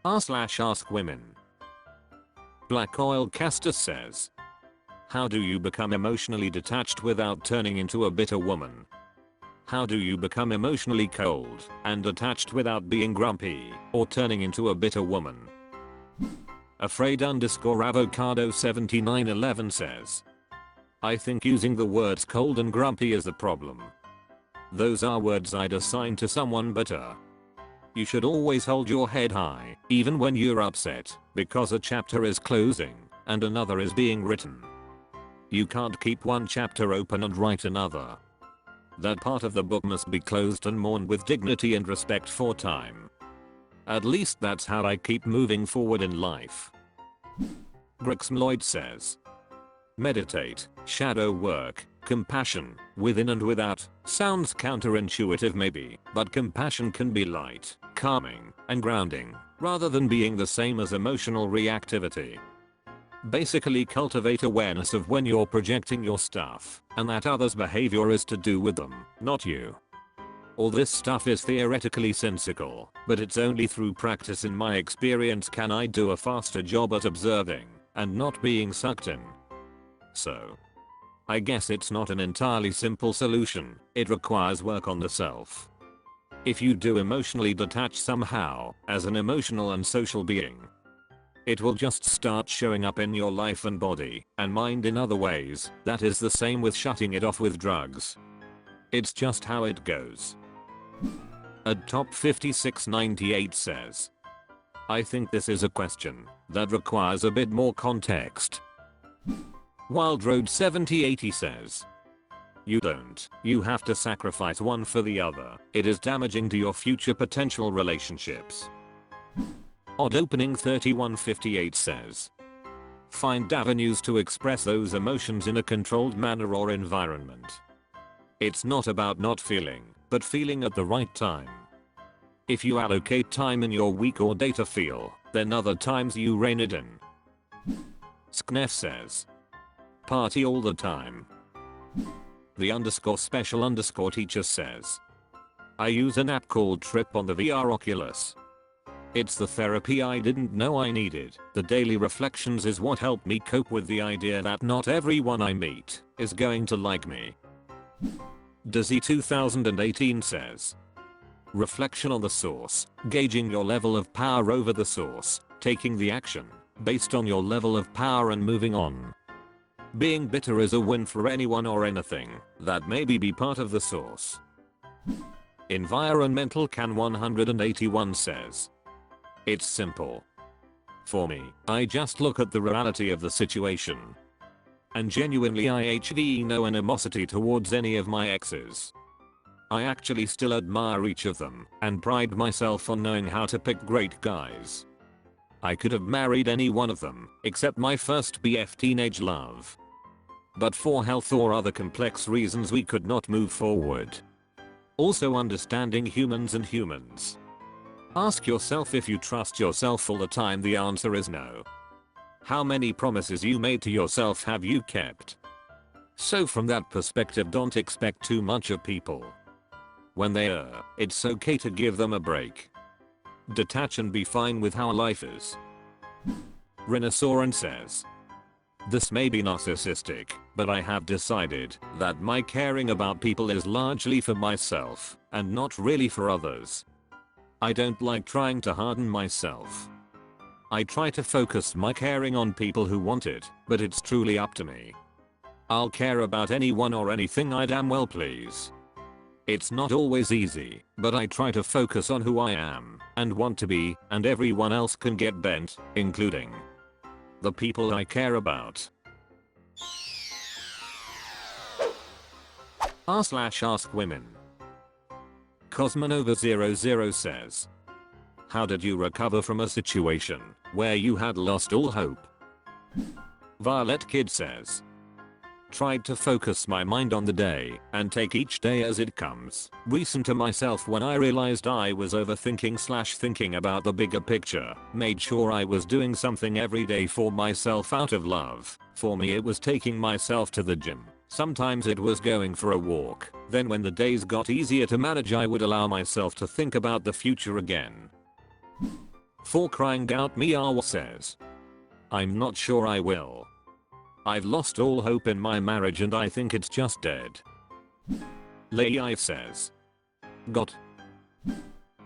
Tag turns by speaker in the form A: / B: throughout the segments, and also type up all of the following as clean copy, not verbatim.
A: r/AskWomen. Black Oil Caster says, how do you become emotionally detached without turning into a bitter woman? How do you become emotionally cold and detached without being grumpy or turning into a bitter woman? Afraid_avocado 7911 says, I think using the words cold and grumpy is the problem. Those are words I'd assign to someone better. You should always hold your head high, even when you're upset, because a chapter is closing and another is being written. You can't keep one chapter open and write another. That part of the book must be closed and mourned with dignity and respect for time. At least that's how I keep moving forward in life. Grixm Lloyd says, meditate, shadow work, compassion, within and without, sounds counterintuitive maybe, but compassion can be light, calming, and grounding, rather than being the same as emotional reactivity. Basically cultivate awareness of when you're projecting your stuff, and that others' behavior is to do with them, not you. All this stuff is theoretically sensical, but it's only through practice in my experience can I do a faster job at observing, and not being sucked in. So, I guess it's not an entirely simple solution, it requires work on the self. If you do emotionally detach somehow, as an emotional and social being, it will just start showing up in your life and body and mind in other ways. That is the same with shutting it off with drugs. It's just how it goes. At top 5698 says, I think this is a question that requires a bit more context. Wild Road 7080 says, you don't. You have to sacrifice one for the other. It is damaging to your future potential relationships. Odd Opening 3158 says, find avenues to express those emotions in a controlled manner or environment. It's not about not feeling, but feeling at the right time. If you allocate time in your week or day to feel, then other times you rein it in. Sknef says, party all the time. The _special_ teacher says, I use an app called Trip on the VR Oculus. It's the therapy I didn't know I needed. The daily reflections is what helped me cope with the idea that not everyone I meet is going to like me. Dizzy 2018 says, reflection on the source, gauging your level of power over the source, taking the action based on your level of power and moving on. Being bitter is a win for anyone or anything that maybe be part of the source. Environmental Can 181 says, it's simple. For me, I just look at the reality of the situation. And genuinely I have no animosity towards any of my exes. I actually still admire each of them and pride myself on knowing how to pick great guys. I could have married any one of them except my first BF teenage love. But for health or other complex reasons we could not move forward. Also understanding humans and humans. Ask yourself if you trust yourself all the time. The answer is no. How many promises you made to yourself have you kept? So from that perspective, don't expect too much of people. When they err, it's okay to give them a break. Detach and be fine with how life is. Renaissauran says, this may be narcissistic, but I have decided that my caring about people is largely for myself and not really for others. I don't like trying to harden myself. I try to focus my caring on people who want it, but it's truly up to me. I'll care about anyone or anything I damn well please. It's not always easy, but I try to focus on who I am and want to be, and everyone else can get bent, including the people I care about. r/AskWomen. Cosmonova00 says, how did you recover from a situation where you had lost all hope? Violet Kid says, tried to focus my mind on the day and take each day as it comes. Recent to myself when I realized I was overthinking/thinking about the bigger picture. Made sure I was doing something every day for myself out of love. For me it was taking myself to the gym. Sometimes it was going for a walk. Then when the days got easier to manage I would allow myself to think about the future again. For crying out, Miawa says. I'm not sure I will. I've lost all hope in my marriage and I think it's just dead. Lay says. Got.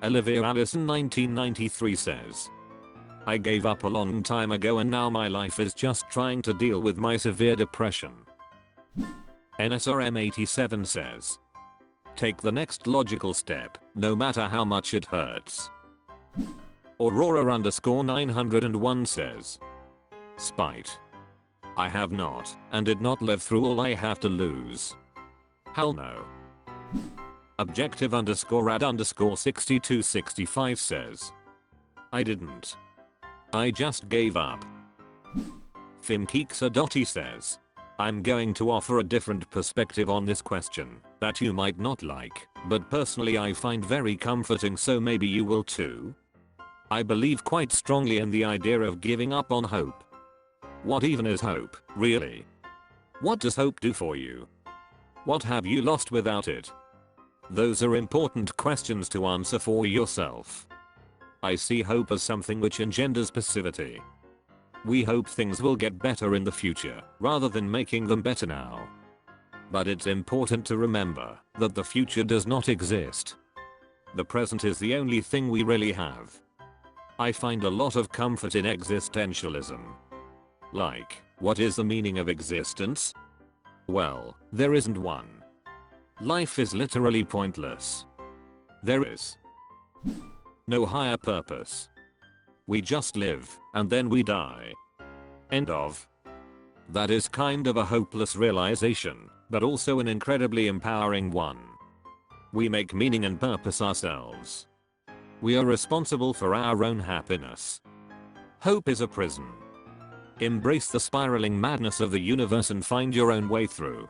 A: Olivia Allison 1993 says. I gave up a long time ago and now my life is just trying to deal with my severe depression. NSRM87 says. Take the next logical step, no matter how much it hurts. Aurora_901 says. Spite. I have not, and did not live through all I have to lose. Hell no. Objective_rad_6265 says. I didn't. I just gave up. Fimkeeksa says. I'm going to offer a different perspective on this question that you might not like, but personally I find very comforting, so maybe you will too. I believe quite strongly in the idea of giving up on hope. What even is hope, really? What does hope do for you? What have you lost without it? Those are important questions to answer for yourself. I see hope as something which engenders passivity. We hope things will get better in the future, rather than making them better now. But it's important to remember that the future does not exist. The present is the only thing we really have. I find a lot of comfort in existentialism. Like, what is the meaning of existence? Well, there isn't one. Life is literally pointless. There is no higher purpose. We just live, and then we die. End of. That is kind of a hopeless realization, but also an incredibly empowering one. We make meaning and purpose ourselves. We are responsible for our own happiness. Hope is a prison. Embrace the spiraling madness of the universe and find your own way through.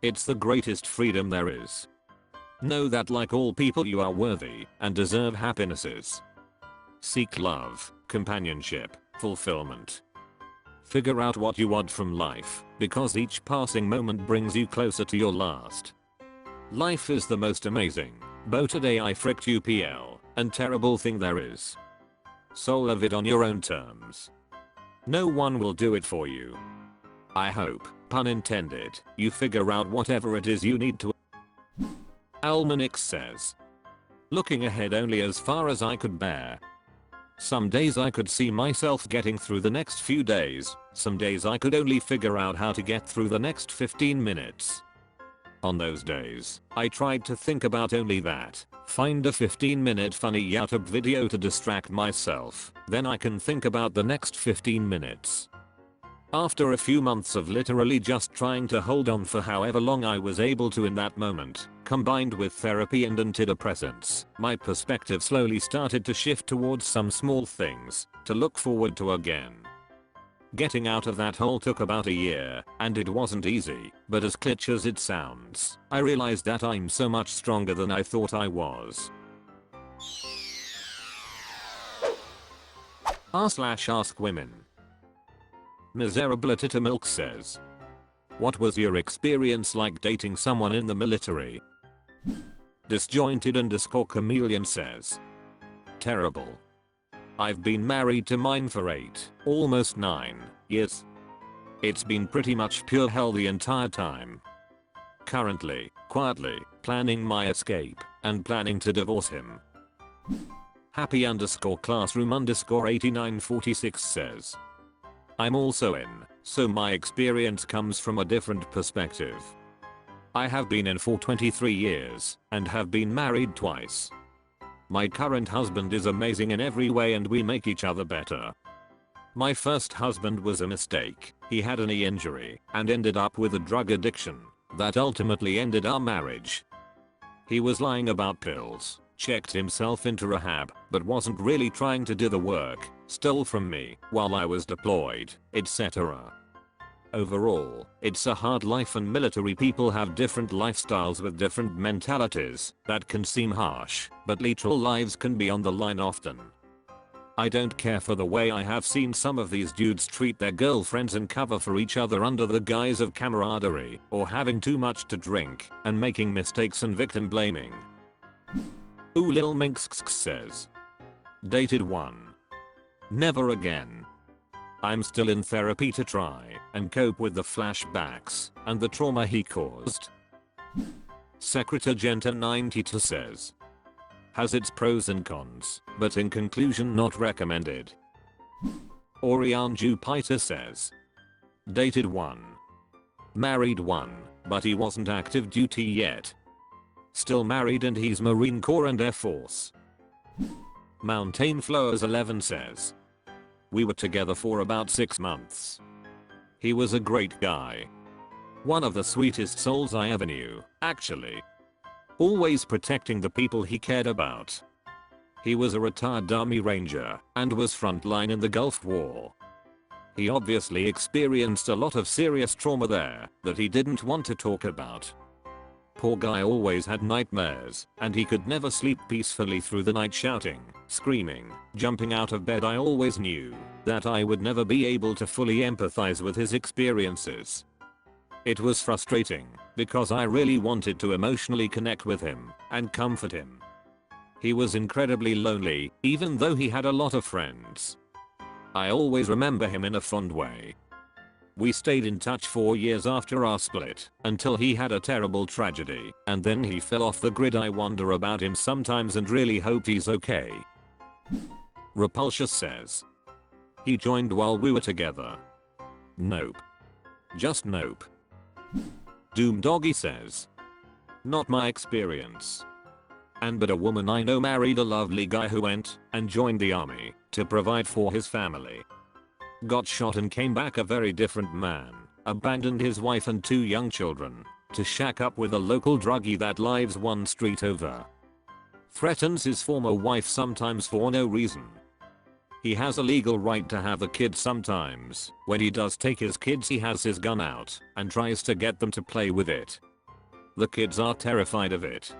A: It's the greatest freedom there is. Know that like all people you are worthy and deserve happinesses. Seek love, companionship, fulfillment. Figure out what you want from life, because each passing moment brings you closer to your last. Life is the most amazing, both today I fricked UPL, and terrible thing there is. So live it on your own terms. No one will do it for you. I hope, pun intended, you figure out whatever it is you need to. Almanix says. Looking ahead only as far as I could bear. Some days I could see myself getting through the next few days, some days I could only figure out how to get through the next 15 minutes. On those days, I tried to think about only that, find a 15-minute funny YouTube video to distract myself, then I can think about the next 15 minutes. After a few months of literally just trying to hold on for however long I was able to in that moment, combined with therapy and antidepressants, my perspective slowly started to shift towards some small things to look forward to again. Getting out of that hole took about a year, and it wasn't easy, but as cliché as it sounds, I realized that I'm so much stronger than I thought I was. r/AskWomen. Miserable Milk says. What was your experience like dating someone in the military? Disjointed_chameleon says. Terrible. I've been married to mine for 8, almost 9 years. It's been pretty much pure hell the entire time. Currently, quietly, planning my escape, and planning to divorce him. Happy_classroom_8946 says. I'm also in, so my experience comes from a different perspective. I have been in for 23 years, and have been married twice. My current husband is amazing in every way and we make each other better. My first husband was a mistake, he had a knee injury, and ended up with a drug addiction, that ultimately ended our marriage. He was lying about pills, checked himself into rehab, but wasn't really trying to do the work, stole from me while I was deployed, etc. Overall, it's a hard life and military people have different lifestyles with different mentalities that can seem harsh, but literal lives can be on the line often. I don't care for the way I have seen some of these dudes treat their girlfriends and cover for each other under the guise of camaraderie, or having too much to drink, and making mistakes and victim blaming. Lil Minx says. Dated one, Never again. I'm still in therapy to try and cope with the flashbacks and the trauma he caused. Secretagenta92 says, has its pros and cons, but in conclusion not recommended. Orion Jupiter says, dated 1. Married 1, but he wasn't active duty yet. Still married and he's Marine Corps and Air Force. Mountain Flowers 11 says, we were together for about 6 months. He was a great guy. One of the sweetest souls I ever knew, actually. Always protecting the people he cared about. He was a retired Army Ranger and was frontline in the Gulf War. He obviously experienced a lot of serious trauma there that he didn't want to talk about. Poor guy always had nightmares, and he could never sleep peacefully through the night, shouting, screaming, jumping out of bed. I always knew that I would never be able to fully empathize with his experiences. It was frustrating, because I really wanted to emotionally connect with him and comfort him. He was incredibly lonely, even though he had a lot of friends. I always remember him in a fond way. We stayed in touch for years after our split, until he had a terrible tragedy, and then he fell off the grid. I wonder about him sometimes and really hope he's okay. Repulsious says, he joined while we were together. Nope. Just nope. Doom Doggy says, not my experience. But a woman I know married a lovely guy who went and joined the army to provide for his family. Got shot and came back a very different man, abandoned his wife and 2 young children to shack up with a local druggie that lives 1 street over. Threatens his former wife sometimes for no reason. He has a legal right to have the kids sometimes. When he does take his kids, he has his gun out and tries to get them to play with it. The kids are terrified of it.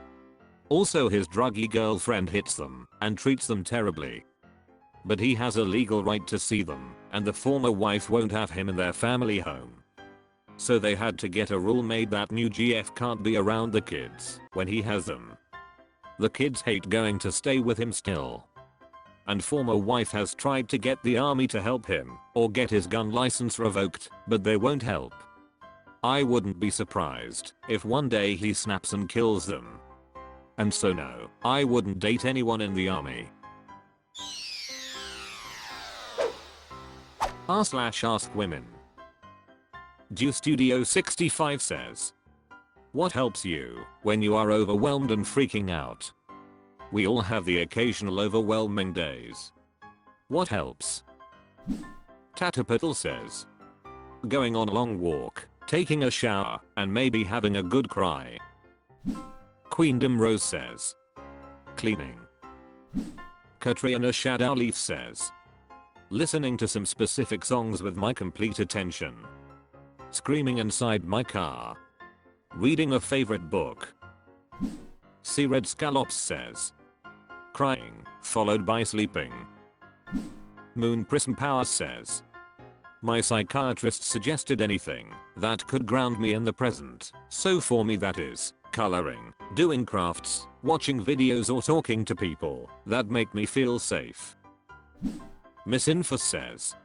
A: Also, his druggy girlfriend hits them and treats them terribly. But he has a legal right to see them, and the former wife won't have him in their family home. So they had to get a rule made that new GF can't be around the kids when he has them. The kids hate going to stay with him still. And former wife has tried to get the army to help him or get his gun license revoked, but they won't help. I wouldn't be surprised if one day he snaps and kills them. And so no, I wouldn't date anyone in the army. r/AskWomen. Dew Studio 65 says, what helps you when you are overwhelmed and freaking out? We all have the occasional overwhelming days. What helps? Tatapatal says, going on a long walk, taking a shower, and maybe having a good cry. Queendom Rose says, cleaning. Katrina Shadowleaf says, listening to some specific songs with my complete attention. Screaming inside my car. Reading a favorite book. C Red Scallops says, crying, followed by sleeping. Moon Prism Power says, my psychiatrist suggested anything that could ground me in the present, so for me that is coloring, doing crafts, watching videos or talking to people that make me feel safe. Miss Info says,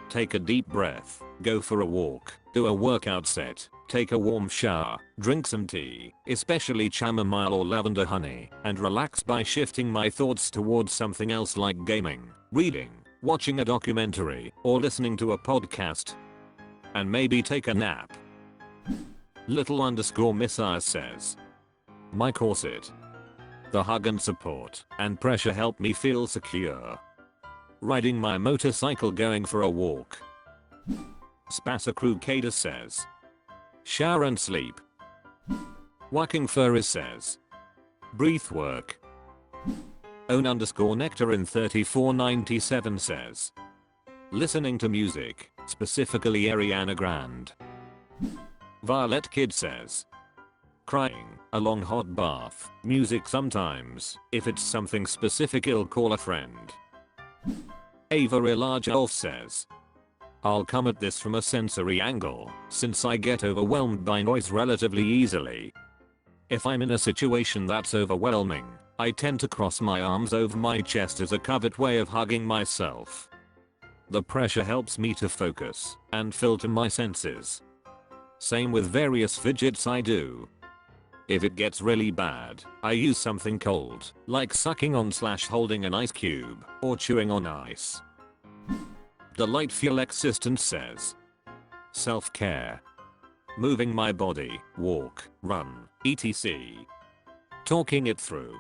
A: take a deep breath, go for a walk, do a workout set, take a warm shower, drink some tea, especially chamomile or lavender honey, and relax by shifting my thoughts towards something else like gaming, reading, watching a documentary, or listening to a podcast. And maybe take a nap. Little_Messiah says, my corset. The hug and support and pressure help me feel secure. Riding my motorcycle, going for a walk. Spasacrucada says, shower and sleep. Whacking Furries says, breath work. Own_Nectar in 3497 says, listening to music, specifically Ariana Grande. Violet Kid says, crying, a long hot bath, music sometimes. If it's something specific, I'll call a friend. Ava Large Elf says, I'll come at this from a sensory angle, since I get overwhelmed by noise relatively easily. If I'm in a situation that's overwhelming, I tend to cross my arms over my chest as a covert way of hugging myself. The pressure helps me to focus and filter my senses. Same with various fidgets I do. If it gets really bad, I use something cold, like sucking on / holding an ice cube, or chewing on ice. Delightful Existence says, self-care. Moving my body, walk, run, etc. Talking it through.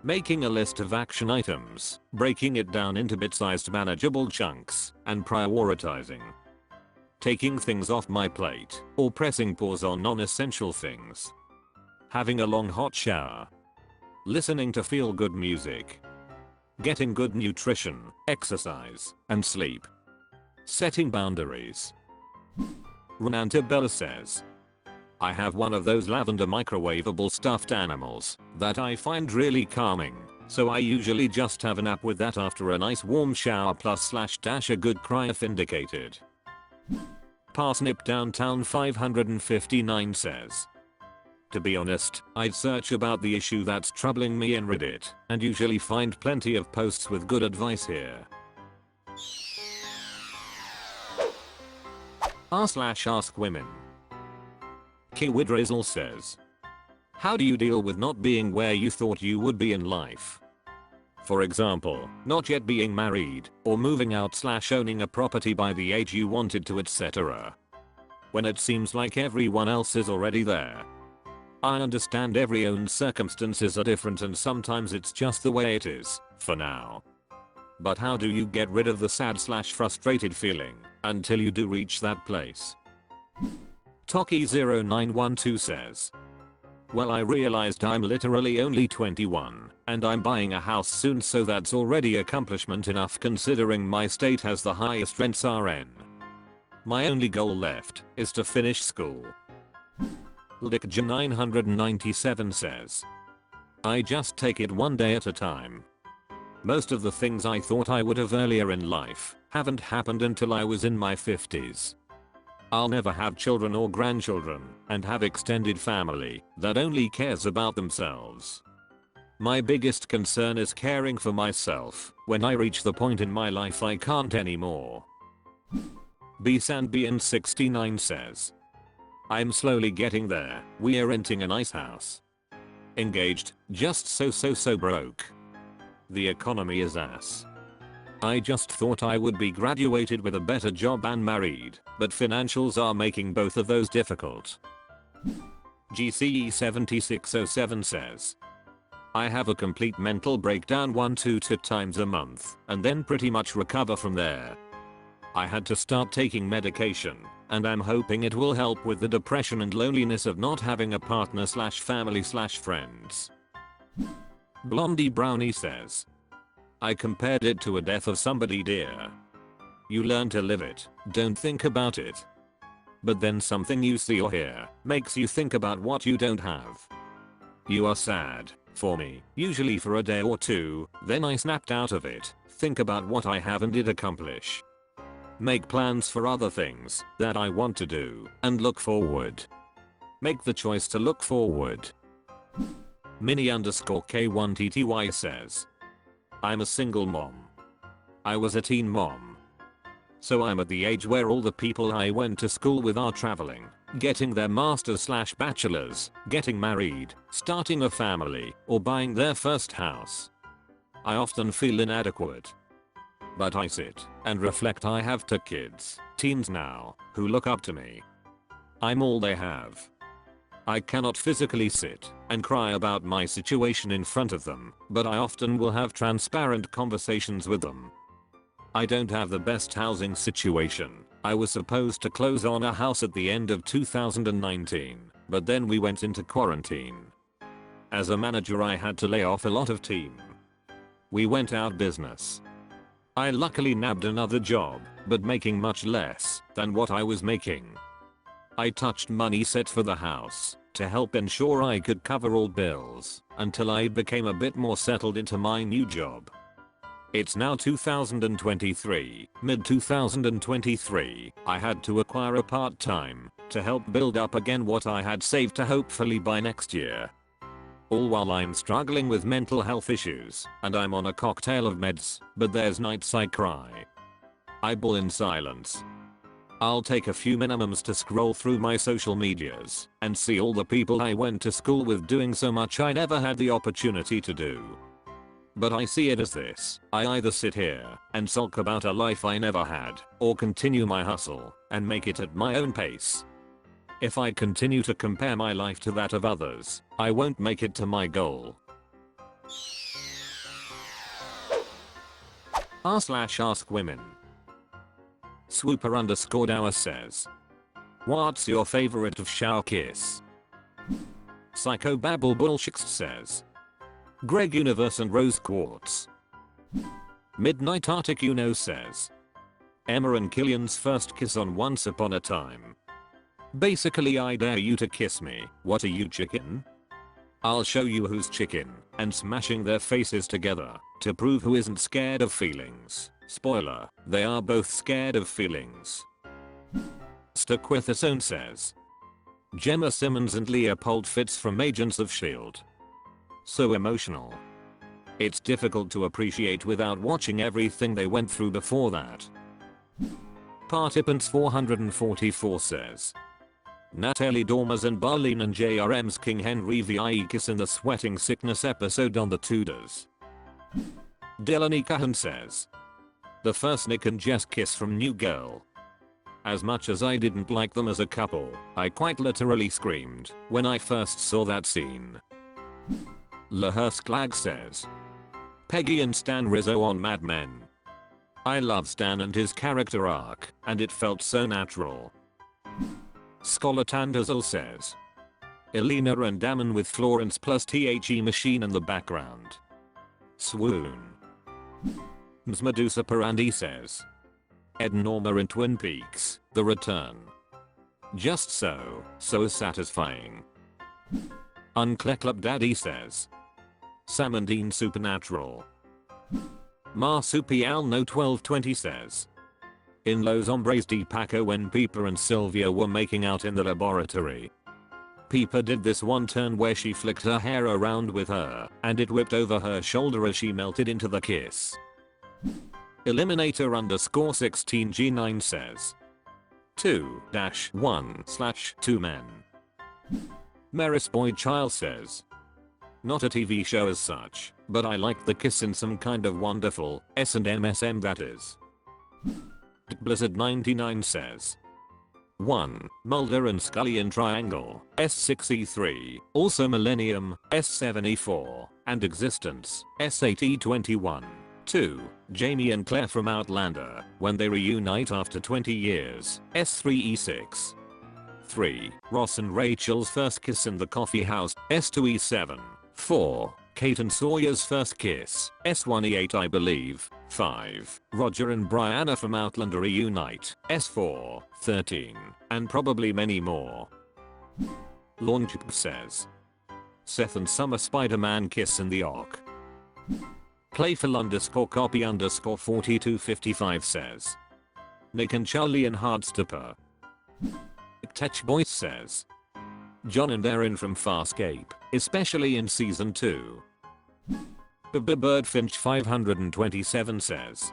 A: Making a list of action items, breaking it down into bit-sized manageable chunks, and prioritizing. Taking things off my plate, or pressing pause on non-essential things. Having a long hot shower. Listening to feel-good music. Getting good nutrition, exercise, and sleep. Setting boundaries. Renantabella says, I have one of those lavender microwavable stuffed animals that I find really calming, so I usually just have a nap with that after a nice warm shower plus / a good cry if indicated. Parsnip Downtown 559 says, to be honest, I'd search about the issue that's troubling me in Reddit and usually find plenty of posts with good advice here. r/AskWomen. Kiwidrizzle says, how do you deal with not being where you thought you would be in life? For example, not yet being married, or moving out / owning a property by the age you wanted to, etc. When it seems like everyone else is already there. I understand everyone's circumstances are different and sometimes it's just the way it is, for now. But how do you get rid of the sad / frustrated feeling until you do reach that place? Toki0912 says, well, I realized I'm literally only 21 and I'm buying a house soon, so that's already accomplishment enough considering my state has the highest rents RN. My only goal left is to finish school. Lickja997 says, I just take it one day at a time. Most of the things I thought I would have earlier in life haven't happened until I was in my 50s. I'll never have children or grandchildren and have extended family that only cares about themselves. My biggest concern is caring for myself when I reach the point in my life I can't anymore. bsandbn69 says, I'm slowly getting there, we're renting a nice house. Engaged, just so broke. The economy is ass. I just thought I would be graduated with a better job and married, but financials are making both of those difficult. GCE7607 says, I have a complete mental breakdown 1-2 times a month and then pretty much recover from there. I had to start taking medication, and I'm hoping it will help with the depression and loneliness of not having a partner / family / friends. Blondie Brownie says, I compared it to a death of somebody dear. You learn to live it, don't think about it. But then something you see or hear makes you think about what you don't have. You are sad, for me, usually for a day or two, then I snapped out of it, think about what I have and did accomplish. Make plans for other things that I want to do, and look forward. Make the choice to look forward. Mini_K1TTY says, I'm a single mom. I was a teen mom. So I'm at the age where all the people I went to school with are traveling, getting their masters / bachelors, getting married, starting a family, or buying their first house. I often feel inadequate. But I sit and reflect. I have 2 kids, teens now, who look up to me. I'm all they have. I cannot physically sit and cry about my situation in front of them, but I often will have transparent conversations with them. I don't have the best housing situation. I was supposed to close on a house at the end of 2019, but then we went into quarantine. As a manager, I had to lay off a lot of team. We went out business. I luckily nabbed another job, but making much less than what I was making. I touched money set for the house to help ensure I could cover all bills until I became a bit more settled into my new job. It's now 2023, mid-2023, I had to acquire a part-time to help build up again what I had saved to hopefully buy next year. All while I'm struggling with mental health issues and I'm on a cocktail of meds, but there's nights I cry. I bawl in silence. I'll take a few minimums to scroll through my social medias and see all the people I went to school with doing so much I never had the opportunity to do. But I see it as this: I either sit here and sulk about a life I never had, or continue my hustle and make it at my own pace. If I continue to compare my life to that of others, I won't make it to my goal. r/AskWomen. Swooper_hour says, what's your favorite of shower kiss? Psychobabble Bullshit says, Greg Universe and Rose Quartz. Midnight Arctic Uno says, Emma and Killian's first kiss on Once Upon a Time. Basically, I dare you to kiss me. What are you, chicken? I'll show you who's chicken, and smashing their faces together to prove who isn't scared of feelings. Spoiler, they are both scared of feelings. Stuckwithasone says, Gemma Simmons and Leopold Fitz from Agents of S.H.I.E.L.D. So emotional. It's difficult to appreciate without watching everything they went through before that. Participants 444 says, Natalie Dormers and Barleen and JRM's King Henry VIE kiss in the Sweating Sickness episode on the Tudors. Delaney Cahan says, the first Nick and Jess kiss from New Girl. As much as I didn't like them as a couple, I quite literally screamed when I first saw that scene. Lahursklag says, Peggy and Stan Rizzo on Mad Men. I love Stan and his character arc, and it felt so natural. Scholar Tandazel says, Elena and Damon with Florence plus THE Machine in the background. Swoon. Medusa Parandi says, Ed and Norma in Twin Peaks, The Return. Just so satisfying. Uncleclub Daddy says, Sam and Dean Supernatural. Marsupial No 1220 says, in Los Hombres de Paco when Peepa and Sylvia were making out in the laboratory. Peepa did this one turn where she flicked her hair around with her, and it whipped over her shoulder as she melted into the kiss. Eliminator_16G9 says, 2-1/2 men. Maris Boyd Child says, not a TV show as such, but I like the kiss in Some Kind of Wonderful, S&M that is. Blizzard99 says, 1. Mulder and Scully in Triangle, S6E3, also Millennium, S7E4, and Existence, S8E21. 2. Jamie and Claire from Outlander, when they reunite after 20 years, S3E6. 3. Ross and Rachel's first kiss in the coffee house, S2E7. 4. Kate and Sawyer's first kiss, S1E8 I believe. 5. Roger and Brianna from Outlander reunite, S4, 13, and probably many more. Launchp says, Seth and Summer Spider-Man kiss in the Ark. Playful_copy_4255 says, Nick and Charlie in Hardstopper. Tech Voice says, John and Erin from Farscape, especially in season 2. Birdfinch 527 says,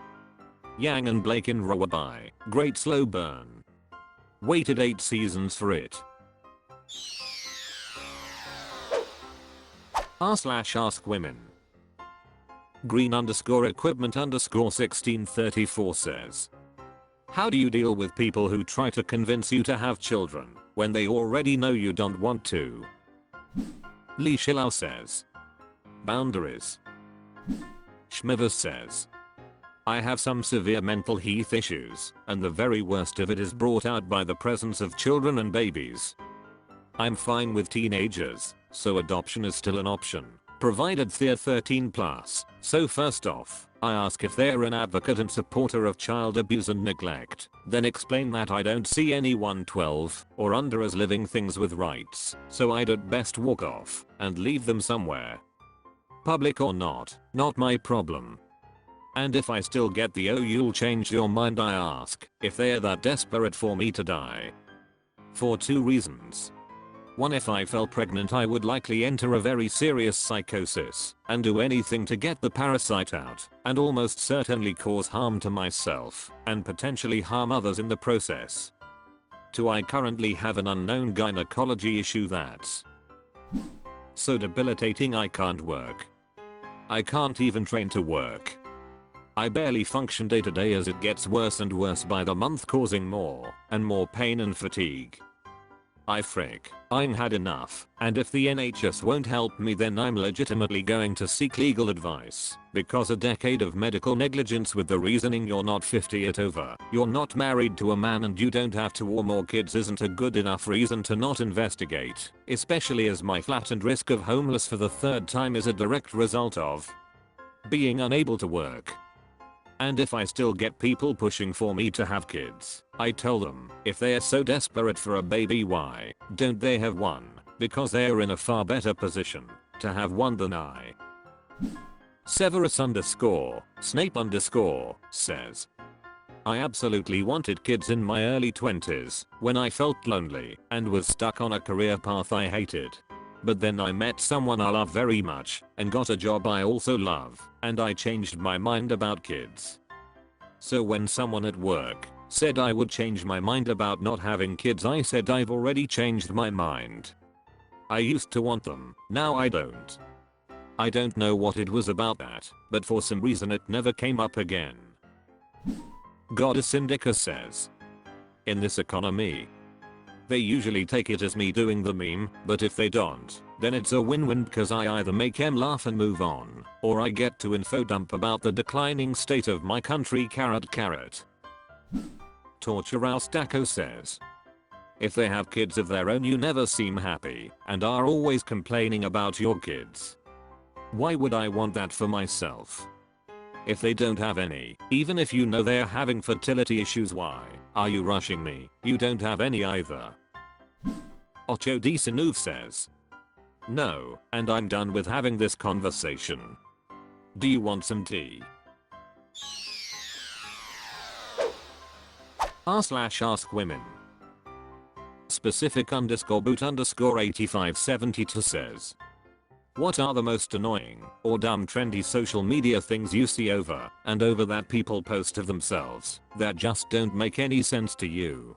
A: Yang and Blake in Rowaby, great slow burn. Waited 8 seasons for it. r/AskWomen. Green_equipment_1634 says, how do you deal with people who try to convince you to have children when they already know you don't want to? Lee Shillau says, boundaries. Schmivers says, I have some severe mental health issues, and the very worst of it is brought out by the presence of children and babies. I'm fine with teenagers, so adoption is still an option, provided they're 13+. So first off, I ask if they're an advocate and supporter of child abuse and neglect, then explain that I don't see anyone 12 or under as living things with rights, so I'd at best walk off and leave them somewhere. Public or not my problem. And if I still get the "oh you'll change your mind" I ask if they're that desperate for me to die. For 2 reasons. 1. If I fell pregnant, I would likely enter a very serious psychosis and do anything to get the parasite out, and almost certainly cause harm to myself and potentially harm others in the process. 2. I currently have an unknown gynecology issue that's so debilitating I can't work. I can't even train to work. I barely function day to day as it gets worse and worse by the month, causing more and more pain and fatigue. I'm had enough, and if the NHS won't help me, then I'm legitimately going to seek legal advice, because a decade of medical negligence with the reasoning you're not 50 yet over, you're not married to a man and you don't have 2 or more kids isn't a good enough reason to not investigate, especially as my flattened risk of homeless for the 3rd time is a direct result of being unable to work. And if I still get people pushing for me to have kids, I tell them, if they are so desperate for a baby, why don't they have one? Because they are in a far better position to have one than I. Severus_Snape_ says, I absolutely wanted kids in my early 20s when I felt lonely and was stuck on a career path I hated. But then I met someone I love very much and got a job I also love, and I changed my mind about kids. So when someone at work said I would change my mind about not having kids, I said I've already changed my mind. I used to want them, now I don't. I don't know what it was about that, but for some reason it never came up again. Goddess Indica says, in this economy, they usually take it as me doing the meme, but if they don't, then it's a win-win because I either make them laugh and move on, or I get to info dump about the declining state of my country. Tortureoustacco says, if they have kids of their own, you never seem happy and are always complaining about your kids. Why would I want that for myself? If they don't have any, even if you know they're having fertility issues, why are you rushing me? You don't have any either. Ocho D. Sinuv says, no, and I'm done with having this conversation. Do you want some tea? r/AskWomen. Specific_boot_8572 says, what are the most annoying or dumb trendy social media things you see over and over that people post of themselves that just don't make any sense to you?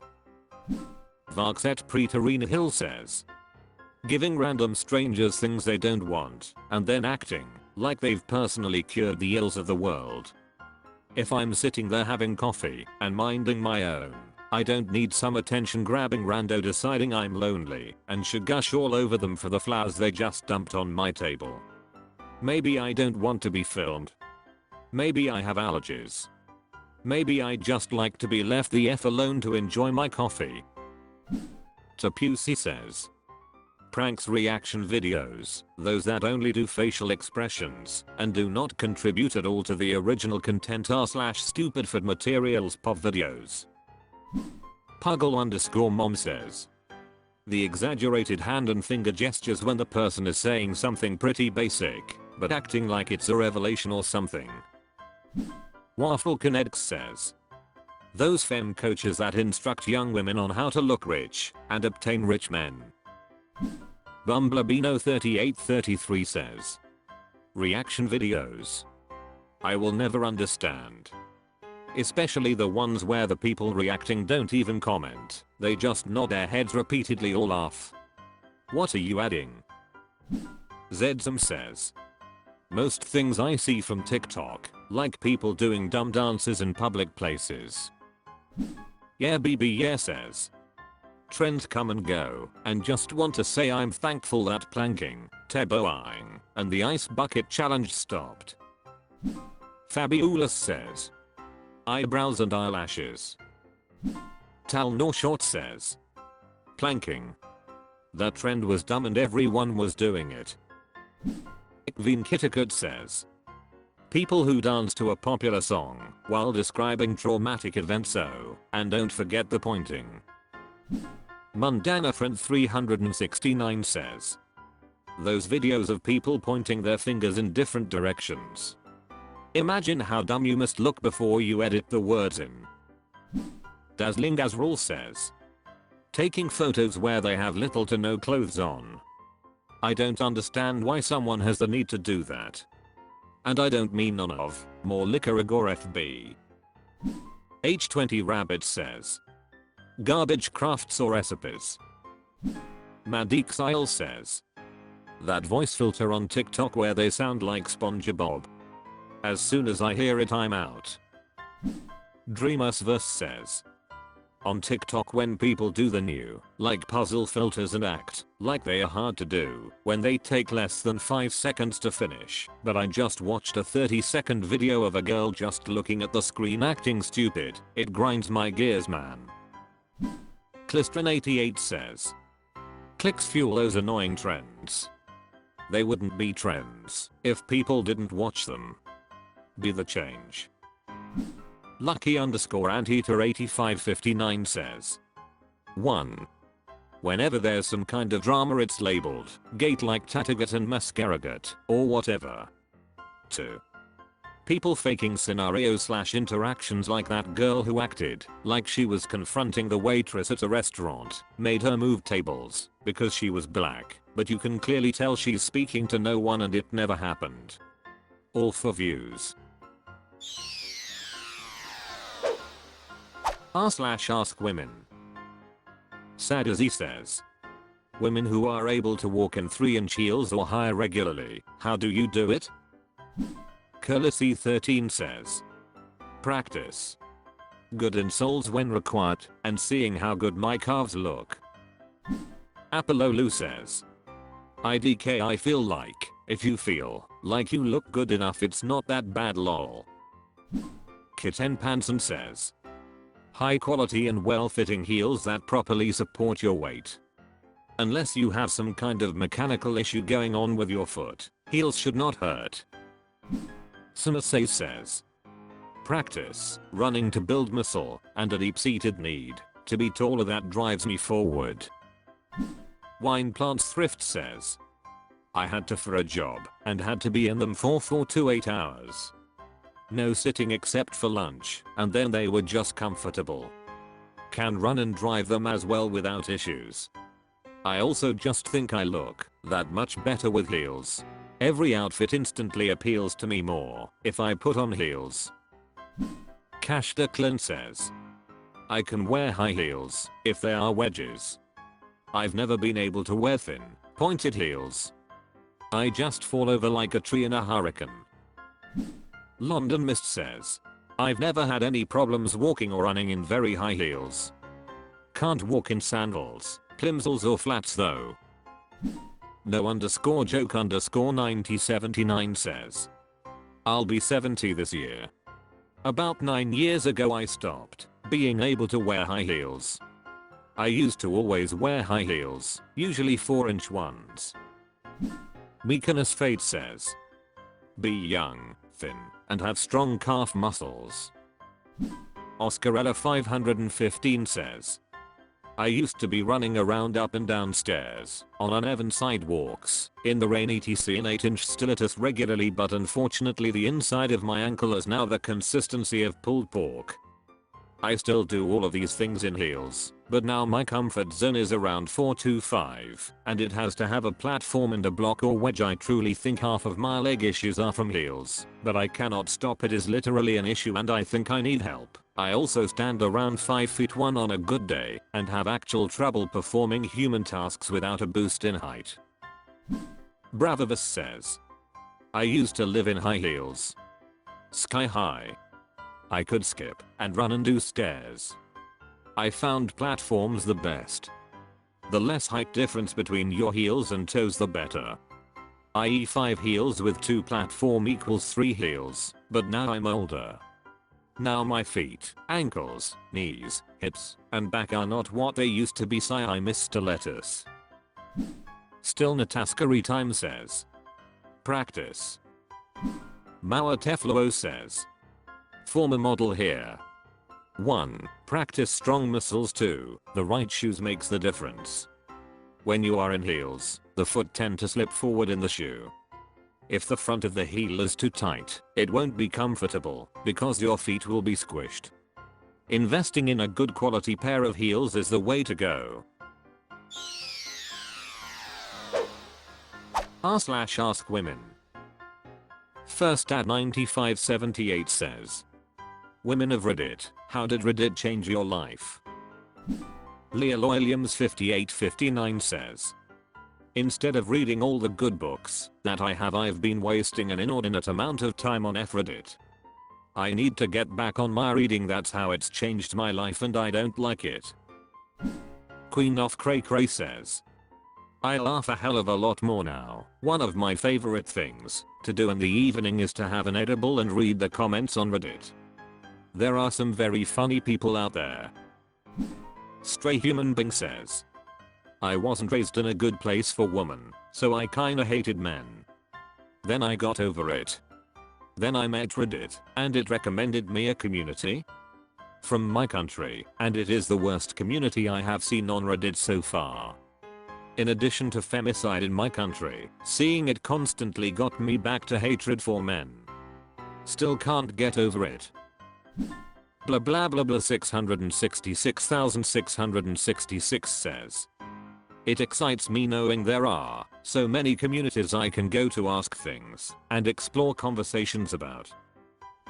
A: Varkset Preterina Hill says, giving random strangers things they don't want and then acting like they've personally cured the ills of the world. If I'm sitting there having coffee and minding my own, I don't need some attention grabbing rando deciding I'm lonely and should gush all over them for the flowers they just dumped on my table. Maybe I don't want to be filmed. Maybe I have allergies. Maybe I just like to be left the F alone to enjoy my coffee. Tapusi says, pranks reaction videos, those that only do facial expressions and do not contribute at all to the original content r/stupid for materials pov videos. Puggle_mom says, the exaggerated hand and finger gestures when the person is saying something pretty basic but acting like it's a revelation or something. Waffle Kinetics says, those femme coaches that instruct young women on how to look rich and obtain rich men. Bumblebino3833 says, reaction videos. I will never understand. Especially the ones where the people reacting don't even comment, they just nod their heads repeatedly or laugh. What are you adding? Zedzum says, most things I see from TikTok, like people doing dumb dances in public places. Yeah BB yeah says, trends come and go, and just want to say I'm thankful that planking, teboing, and the ice bucket challenge stopped. Fabulous says, eyebrows and eyelashes. Tal Norshort says, planking. That trend was dumb and everyone was doing it. Ikveen Kittikut says, people who dance to a popular song while describing traumatic events, so, and don't forget the pointing. Mundana Friend 369 says, those videos of people pointing their fingers in different directions. Imagine how dumb you must look before you edit the words in. Dazzling Azrael says, Taking photos where they have little to no clothes on. I don't understand why someone has the need to do that. And I don't mean none of, more liquor or FB. H20 Rabbit says. Garbage crafts or recipes. Madik Sile says. That voice filter on TikTok where they sound like SpongeBob. As soon as I hear it I'm out. Dreamersverse says. On TikTok when people do the new, like puzzle filters and act like they are hard to do when they take less than 5 seconds to finish, but I just watched a 30-second video of a girl just looking at the screen acting stupid. It grinds my gears, man. Clistrin88 says. Clicks fuel those annoying trends. They wouldn't be trends if people didn't watch them. Be the change. Lucky_Anteater8559 says. 1. Whenever there's some kind of drama it's labeled gate like Tatagat and Mascaragat or whatever. 2. People faking scenarios/interactions like that girl who acted like she was confronting the waitress at a restaurant, made her move tables because she was black, but you can clearly tell she's speaking to no one and it never happened. All for views. r/AskWomen. Sad as he says. Women who are able to walk in 3-inch heels or higher regularly, how do you do it? Curlicy13 says. Practice. Good insoles when required, and seeing how good my calves look. Apololu says. IDK I feel like, if you feel like you look good enough it's not that bad lol. Kitten Panson says. High quality and well-fitting heels that properly support your weight. Unless you have some kind of mechanical issue going on with your foot, heels should not hurt. Sumasay says. Practice running to build muscle and a deep-seated need to be taller that drives me forward. Wine Plants Thrift says. I had to for a job and had to be in them for 4 to 8 hours. No sitting except for lunch, and then they were just comfortable. Can run and drive them as well without issues. I also just think I look that much better with heels. Every outfit instantly appeals to me more if I put on heels. Cash Declan says. I can wear high heels if they are wedges. I've never been able to wear thin, pointed heels. I just fall over like a tree in a hurricane. London Mist says. I've never had any problems walking or running in very high heels. Can't walk in sandals, plimsolls or flats though. No_joke_9079 says. I'll be 70 this year. About 9 years ago I stopped being able to wear high heels. I used to always wear high heels, usually 4-inch ones. Meekanus Fate says. Be young, thin, and have strong calf muscles. Oscarella 515 says. I used to be running around up and down stairs, on uneven sidewalks, in the rain etc in 8-inch stilettos regularly, but unfortunately the inside of my ankle is now the consistency of pulled pork. I still do all of these things in heels, but now my comfort zone is around 4 to 5, and it has to have a platform and a block or wedge. I truly think half of my leg issues are from heels, but I cannot stop. It is literally an issue and I think I need help. I also stand around 5'1" on a good day, and have actual trouble performing human tasks without a boost in height. Bravivus says. I used to live in high heels. Sky high. I could skip and run and do stairs. I found platforms the best. The less height difference between your heels and toes the better. I.e. 5 heels with 2 platform equals 3 heels, but now I'm older. Now my feet, ankles, knees, hips, and back are not what they used to be. I miss stilettos. Still Nataskari time says. Practice. Maua Tefluo says. Former model here. 1. Practice strong muscles. 2. The right shoes makes the difference. When you are in heels, the foot tend to slip forward in the shoe. If the front of the heel is too tight, it won't be comfortable because your feet will be squished. Investing in a good quality pair of heels is the way to go. r/AskWomen. First at 9578 says, Women of Reddit, how did Reddit change your life? Leah Williams 5859 says, instead of reading all the good books that I've been wasting an inordinate amount of time on Reddit. I need to get back on my reading, that's how it's changed my life and I don't like it. Queen of Cray Cray says, I laugh a hell of a lot more now. One of my favorite things to do in the evening is to have an edible and read the comments on Reddit. There are some very funny people out there. Stray Human Being says, I wasn't raised in a good place for women, so I kinda hated men. Then I got over it. Then I met Reddit, and it recommended me a community from my country, and it is the worst community I have seen on Reddit so far. In addition to femicide in my country, seeing it constantly got me back to hatred for men. Still can't get over it. Blah blah blah blah 666,666 says, it excites me knowing there are so many communities I can go to ask things and explore conversations about.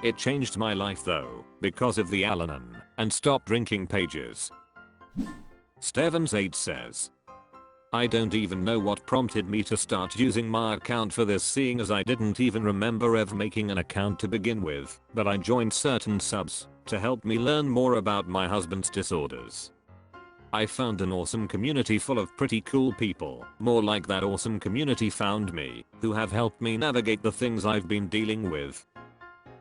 A: It changed my life though, because of the Al-Anon and stop drinking pages. Stevens8 says, I don't even know what prompted me to start using my account for this, seeing as I didn't even remember ever making an account to begin with, but I joined certain subs to help me learn more about my husband's disorders. I found an awesome community full of pretty cool people, more like that awesome community found me, who have helped me navigate the things I've been dealing with.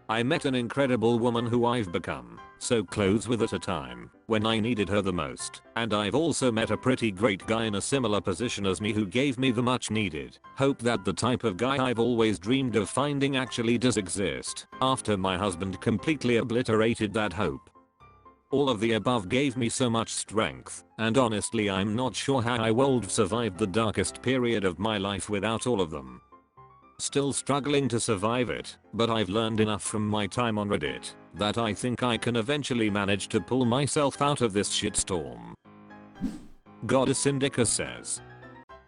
A: I met an incredible woman who I've become so close with at a time when I needed her the most, and I've also met a pretty great guy in a similar position as me who gave me the much needed hope that the type of guy I've always dreamed of finding actually does exist, after my husband completely obliterated that hope. All of the above gave me so much strength, and honestly I'm not sure how I would have survived the darkest period of my life without all of them. Still struggling to survive it, but I've learned enough from my time on Reddit that I think I can eventually manage to pull myself out of this shitstorm. Goddess Indica says,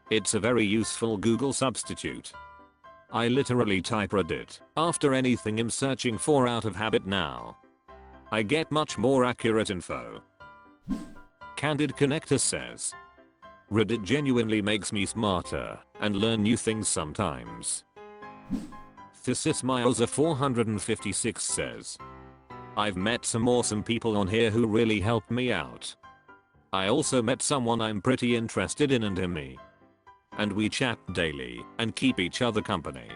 A: it's a very useful Google substitute. I literally type Reddit after anything I'm searching for out of habit now. I get much more accurate info. Candid Connector says, Reddit genuinely makes me smarter and learn new things sometimes. Thesis Miles 456 says, I've met some awesome people on here who really helped me out. I also met someone I'm pretty interested in and me. And we chat daily and keep each other company.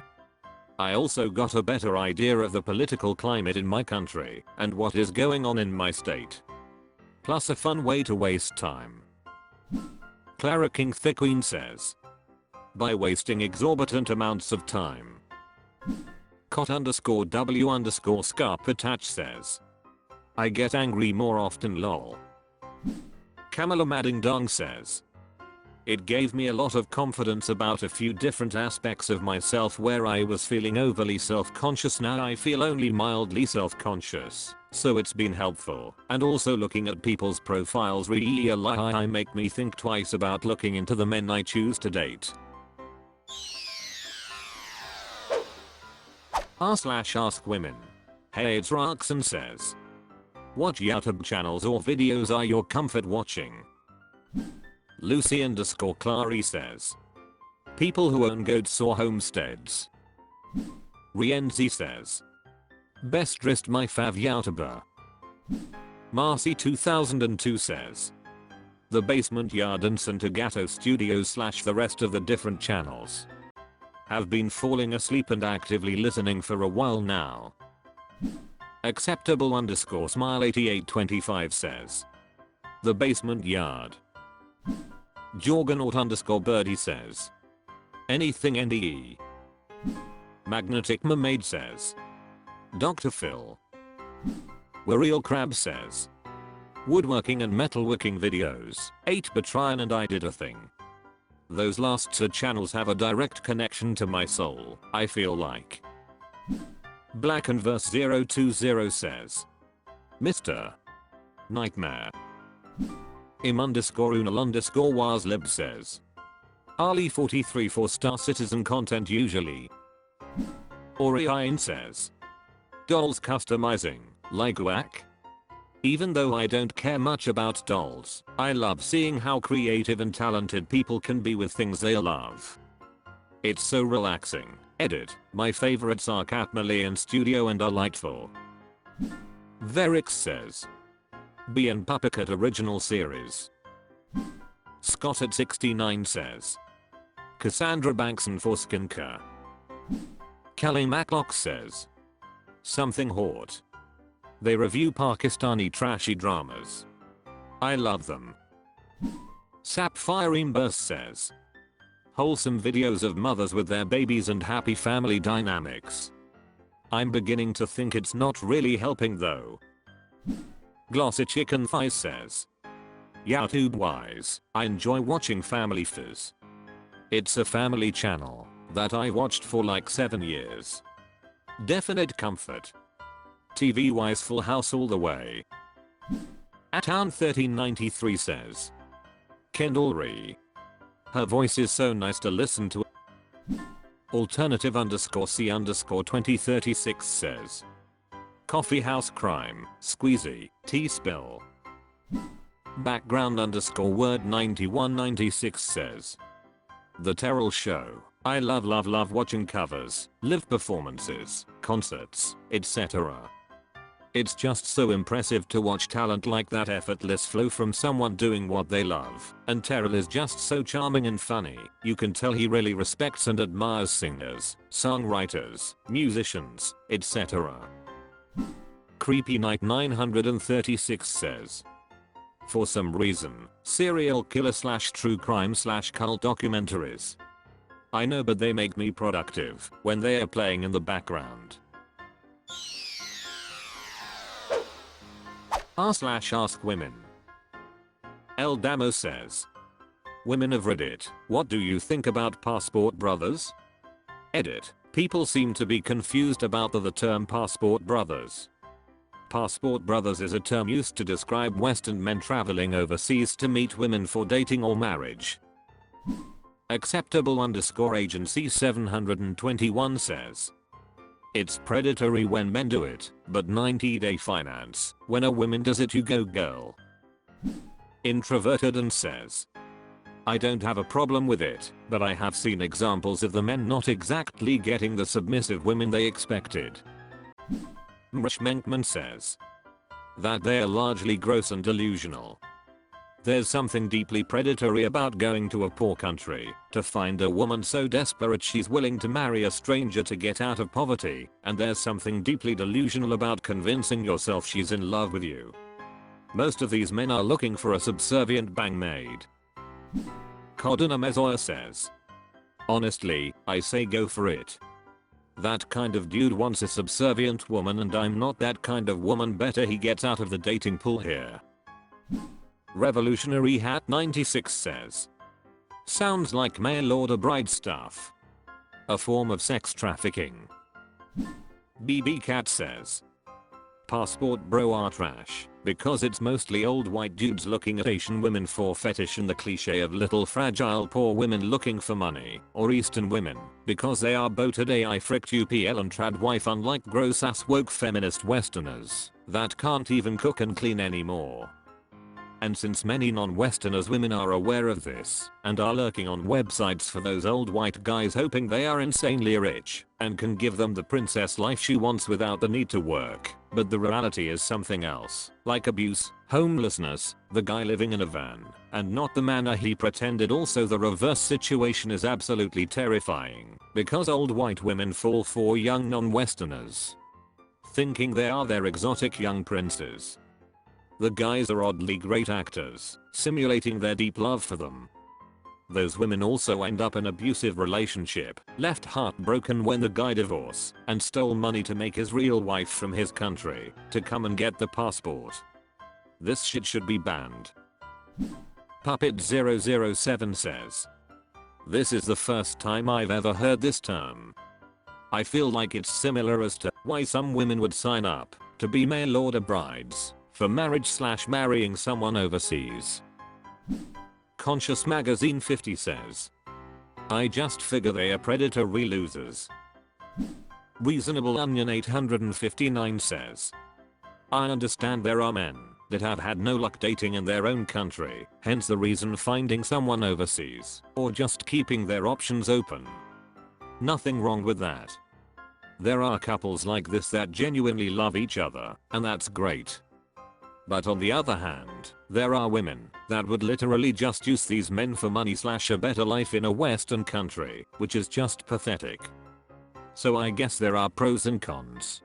A: I also got a better idea of the political climate in my country and what is going on in my state. Plus a fun way to waste time. Clara King The Queen says, by wasting exorbitant amounts of time. Cot_W_Scarp says, I get angry more often lol. Kamala Madding Dong says, it gave me a lot of confidence about a few different aspects of myself where I was feeling overly self-conscious. Now I feel only mildly self-conscious, so it's been helpful. And also looking at people's profiles really make me think twice about looking into the men I choose to date. r/AskWomen. Hey, it's Roxanne says, what YouTube channels or videos are your comfort watching? Lucy_Clary says, people who own goats or homesteads. Rienzi says, best dressed my fav YouTuber. Marcy 2002 says, the Basement Yard and Santagato Studios / the rest of the different channels. Have been falling asleep and actively listening for a while now. Acceptable_smile 8825 says, the Basement Yard. Jorganaut_birdie says, anything NDE. Magnetic Mermaid says, Dr. Phil. Wariel Crab says, woodworking and metalworking videos. 8-bit Ryan and I did a thing. Those last two channels have a direct connection to my soul, I feel like. Black and Verse 020 says, Mr. Nightmare. im_unal_waslib says. Ali 43 4-star citizen content usually. Orion says. Dolls customizing, like whack? Even though I don't care much about dolls, I love seeing how creative and talented people can be with things they love. It's so relaxing. Edit. My favorites are Catmally and Studio and are delightful. Verix says. B and Puppet original series. Scott at 69 says. Cassandra Bankson for skincare. Kelly Maclock says. Something hot. They review Pakistani trashy dramas. I love them. Sapphire Burst says. Wholesome videos of mothers with their babies and happy family dynamics. I'm beginning to think it's not really helping though. Glossy Chicken Thighs says. YouTube wise, I enjoy watching Family Fizz. It's a family channel that I watched for like 7 years. Definite comfort. TV wise Full House all the way. Atown 1393 says. Kendall Ree. Her voice is so nice to listen to. Alternative_C_2036 says. Coffee House Crime, Squeezy, Tea Spill. Background_word 9196 says. The Terrell Show. I love watching covers, live performances, concerts, etc. It's just so impressive to watch talent like that effortless flow from someone doing what they love, and Terrell is just so charming and funny. You can tell he really respects and admires singers, songwriters, musicians, etc. Creepy Night 936 says. For some reason, serial killer / true crime / cult documentaries. I know, but they make me productive when they are playing in the background. r/AskWomen. El Damo says. Women of Reddit, what do you think about Passport Brothers? Edit. People seem to be confused about the term Passport Brothers. Passport Brothers is a term used to describe Western men traveling overseas to meet women for dating or marriage. Acceptable_agency 721 says. It's predatory when men do it, but 90-day finance. When a woman does it, you go girl. Introverted and says. I don't have a problem with it, but I have seen examples of the men not exactly getting the submissive women they expected. Mrish Menkman says. That they are largely gross and delusional. There's something deeply predatory about going to a poor country to find a woman so desperate she's willing to marry a stranger to get out of poverty, and there's something deeply delusional about convincing yourself she's in love with you. Most of these men are looking for a subservient bangmaid. Codina Mezoya says. Honestly, I say go for it. That kind of dude wants a subservient woman, and I'm not that kind of woman. Better he gets out of the dating pool here. Revolutionary Hat 96 says. Sounds like mail order bride stuff. A form of sex trafficking. BB Cat says. Passport bro are trash, because it's mostly old white dudes looking at Asian women for fetish, and the cliche of little fragile poor women looking for money, or Eastern women, because they are boated AI fricked UPL and trad wife, unlike gross ass woke feminist westerners that can't even cook and clean anymore. And since many non-Westerners women are aware of this and are lurking on websites for those old white guys hoping they are insanely rich and can give them the princess life she wants without the need to work, but the reality is something else, like abuse, homelessness, the guy living in a van, and not the manner he pretended. Also, the reverse situation is absolutely terrifying because old white women fall for young non-Westerners, thinking they are their exotic young princes. The guys are oddly great actors, simulating their deep love for them. Those women also end up in abusive relationship, left heartbroken when the guy divorced and stole money to make his real wife from his country to come and get the passport. This shit should be banned. Puppet 007 says. This is the first time I've ever heard this term. I feel like it's similar as to why some women would sign up to be mail order brides for marriage/marrying someone overseas. Conscious Magazine 50 says, I just figure they are predatory losers. Reasonable Onion 859 says, I understand there are men that have had no luck dating in their own country, hence the reason finding someone overseas, or just keeping their options open. Nothing wrong with that. There are couples like this that genuinely love each other, and that's great. But on the other hand, there are women that would literally just use these men for money/a better life in a Western country, which is just pathetic. So I guess there are pros and cons.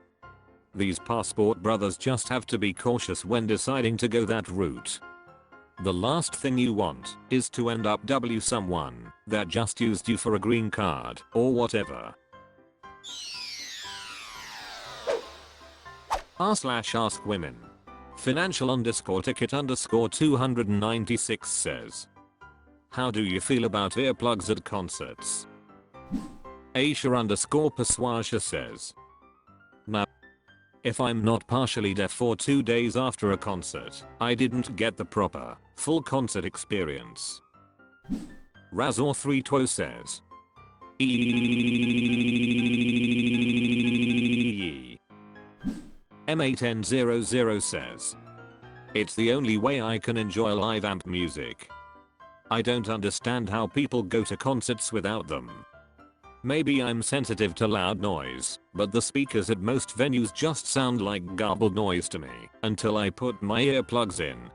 A: These passport brothers just have to be cautious when deciding to go that route. The last thing you want is to end up someone that just used you for a green card or whatever. r/AskWomen. Financial_ticket_296 says, how do you feel about earplugs at concerts? Aisha_Persuasia says, now, if I'm not partially deaf for 2 days after a concert, I didn't get the proper, full concert experience. Razor32 says, M8N00 says, it's the only way I can enjoy live amp music. I don't understand how people go to concerts without them. Maybe I'm sensitive to loud noise, but the speakers at most venues just sound like garbled noise to me until I put my earplugs in.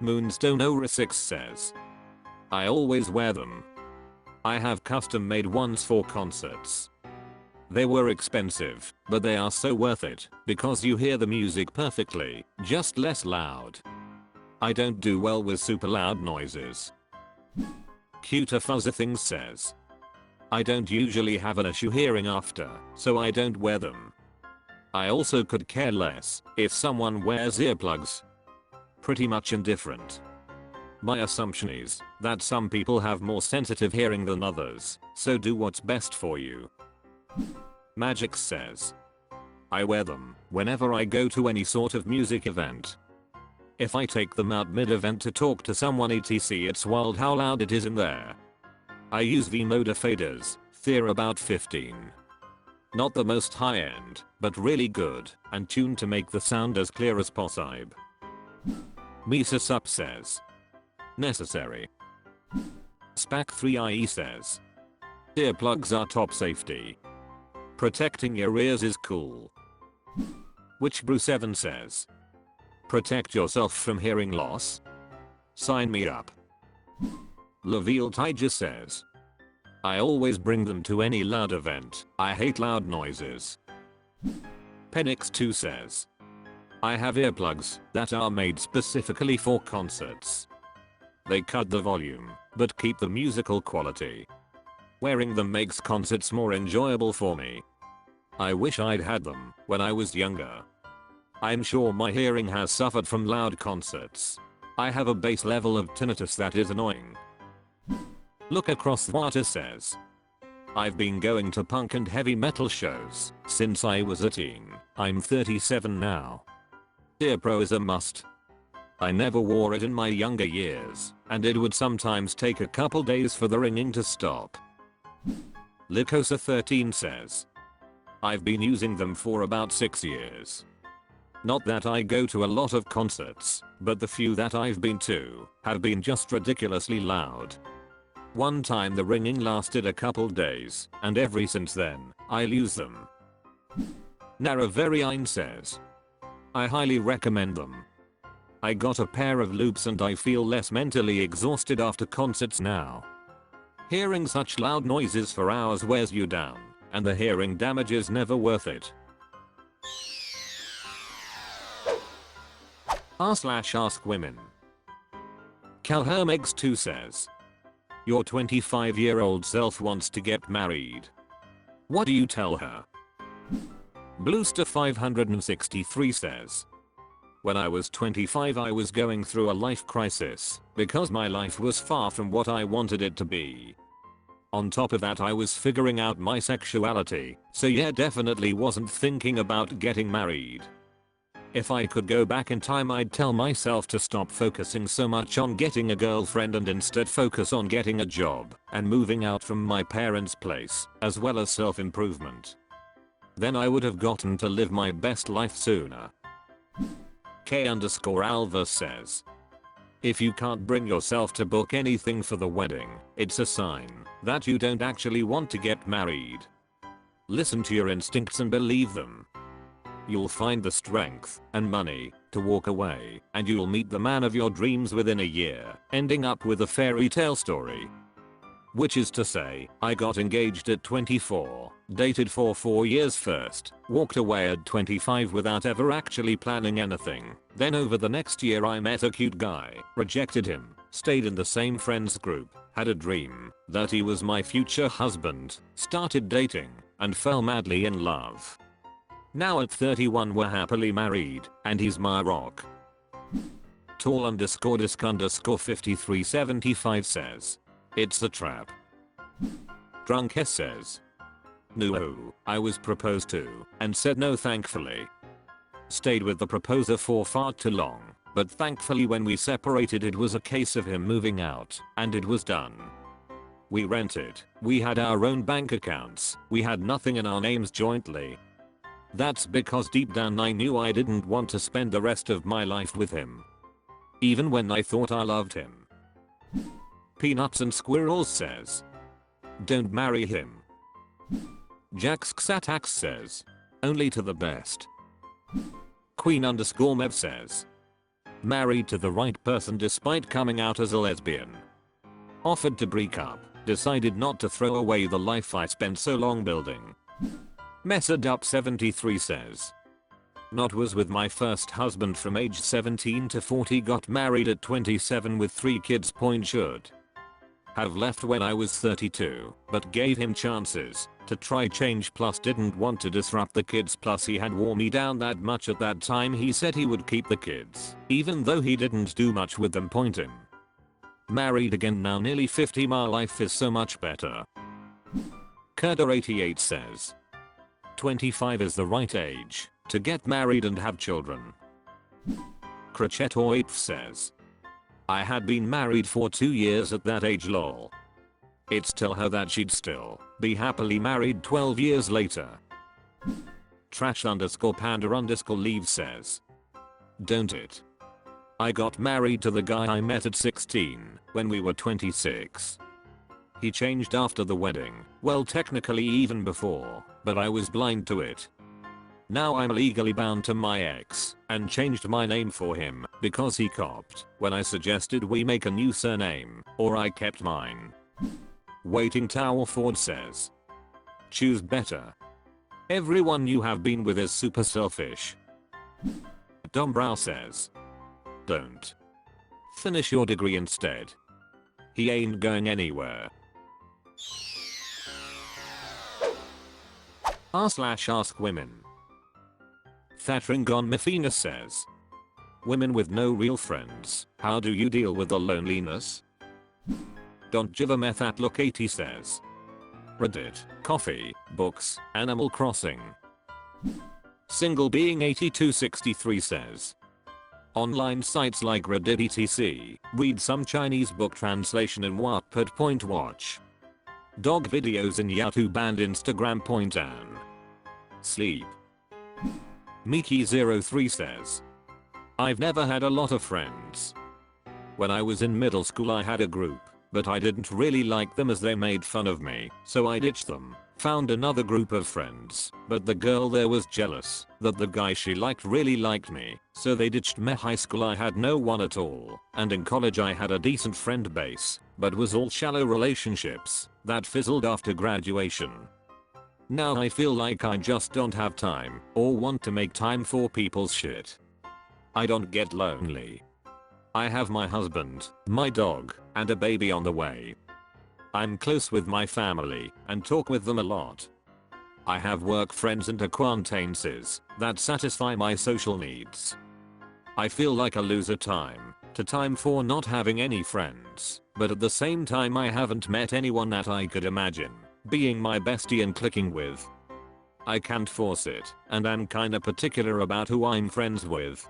A: Moonstone06 says, I always wear them. I have custom made ones for concerts. They were expensive, but they are so worth it because you hear the music perfectly, just less loud. I don't do well with super loud noises. Cuter Fuzzer Things says, I don't usually have an issue hearing after, so I don't wear them. I also could care less if someone wears earplugs. Pretty much indifferent. My assumption is that some people have more sensitive hearing than others, so do what's best for you. Magix says, I wear them whenever I go to any sort of music event. If I take them out mid-event to talk to someone etc, it's wild how loud it is in there. I use V-Moda faders, they're about 15. Not the most high-end, but really good, and tuned to make the sound as clear as possible. Misa Sup says, necessary. Spac3IE says, earplugs are top safety. Protecting your ears is cool. Witchbrew7 says, protect yourself from hearing loss? Sign me up. Laville Tiger says, I always bring them to any loud event, I hate loud noises. Penix2 says, I have earplugs that are made specifically for concerts. They cut the volume, but keep the musical quality. Wearing them makes concerts more enjoyable for me. I wish I'd had them when I was younger. I'm sure my hearing has suffered from loud concerts. I have a base level of tinnitus that is annoying. Look Across the Water says, I've been going to punk and heavy metal shows since I was a teen. I'm 37 now. EarPro is a must. I never wore it in my younger years, and it would sometimes take a couple days for the ringing to stop. Licosa13 says, I've been using them for about 6 years. Not that I go to a lot of concerts, but the few that I've been to have been just ridiculously loud. One time the ringing lasted a couple days, and ever since then, I'll use them. Naravarine says, I highly recommend them. I got a pair of loops and I feel less mentally exhausted after concerts now. Hearing such loud noises for hours wears you down, and the hearing damage is never worth it. r/AskWomen. CalHermegs2 says, your 25-year-old self wants to get married. What do you tell her? Bluester563 says, when I was 25 I was going through a life crisis because my life was far from what I wanted it to be. On top of that I was figuring out my sexuality, so yeah, definitely wasn't thinking about getting married. If I could go back in time, I'd tell myself to stop focusing so much on getting a girlfriend and instead focus on getting a job and moving out from my parents' place, as well as self-improvement. Then I would have gotten to live my best life sooner. K_Alva says, if you can't bring yourself to book anything for the wedding, it's a sign that you don't actually want to get married. Listen to your instincts and believe them. You'll find the strength and money to walk away, and you'll meet the man of your dreams within a year, ending up with a fairy tale story. Which is to say, I got engaged at 24, dated for 4 years first, walked away at 25 without ever actually planning anything. Then over the next year I met a cute guy, rejected him, stayed in the same friends group, had a dream that he was my future husband, started dating, and fell madly in love. Now at 31 we're happily married, and he's my rock. Tall_disc_5375 says, it's a trap. Drunk S says, no, I was proposed to, and said no thankfully. Stayed with the proposer for far too long, but thankfully when we separated it was a case of him moving out, and it was done. We rented, we had our own bank accounts, we had nothing in our names jointly. That's because deep down I knew I didn't want to spend the rest of my life with him. Even when I thought I loved him. Peanuts and Squirrels says, don't marry him. Jaxxatax says, only to the best. Queen_Mev says, married to the right person despite coming out as a lesbian. Offered to break up, decided not to throw away the life I spent so long building. Messedup73 says, not was with my first husband from age 17 to 40, got married at 27 with 3 kids. Should have left when I was 32, but gave him chances to try change, plus didn't want to disrupt the kids, plus he had wore me down that much at that time. He said he would keep the kids, even though he didn't do much with them. Him. Married again now nearly 50, my life is so much better. Kurda88 says, 25 is the right age to get married and have children. Crochet8 says, I had been married for 2 years at that age, lol. It's tell her that she'd still be happily married 12 years later. Trash_panda_leave says, don't it? I got married to the guy I met at 16 when we were 26. He changed after the wedding, well technically even before, but I was blind to it. Now I'm legally bound to my ex, and changed my name for him because he copped when I suggested we make a new surname, or I kept mine. Waiting Tower Ford says, choose better. Everyone you have been with is super selfish. Dombrow says, don't. Finish your degree instead. He ain't going anywhere. r/AskWomen. Thatringon Mafina says, women with no real friends, how do you deal with the loneliness? Don't Jivamethatlok80 says, Reddit, coffee, books, Animal Crossing. Single Being 8263 says, online sites like Reddit etc. Read some Chinese book translation in Wattpad. Watch dog videos in YouTube and Instagram. An sleep. Miki03 says, I've never had a lot of friends. When I was in middle school I had a group, but I didn't really like them as they made fun of me, so I ditched them. Found another group of friends, but the girl there was jealous that the guy she liked really liked me, so they ditched me. High school I had no one at all, and in college I had a decent friend base, but was all shallow relationships that fizzled after graduation. Now I feel like I just don't have time or want to make time for people's shit. I don't get lonely. I have my husband, my dog, and a baby on the way. I'm close with my family and talk with them a lot. I have work friends and acquaintances that satisfy my social needs. I feel like a loser time to time for not having any friends, but at the same time I haven't met anyone that I could imagine being my bestie and clicking with. I can't force it, and I'm kinda particular about who I'm friends with.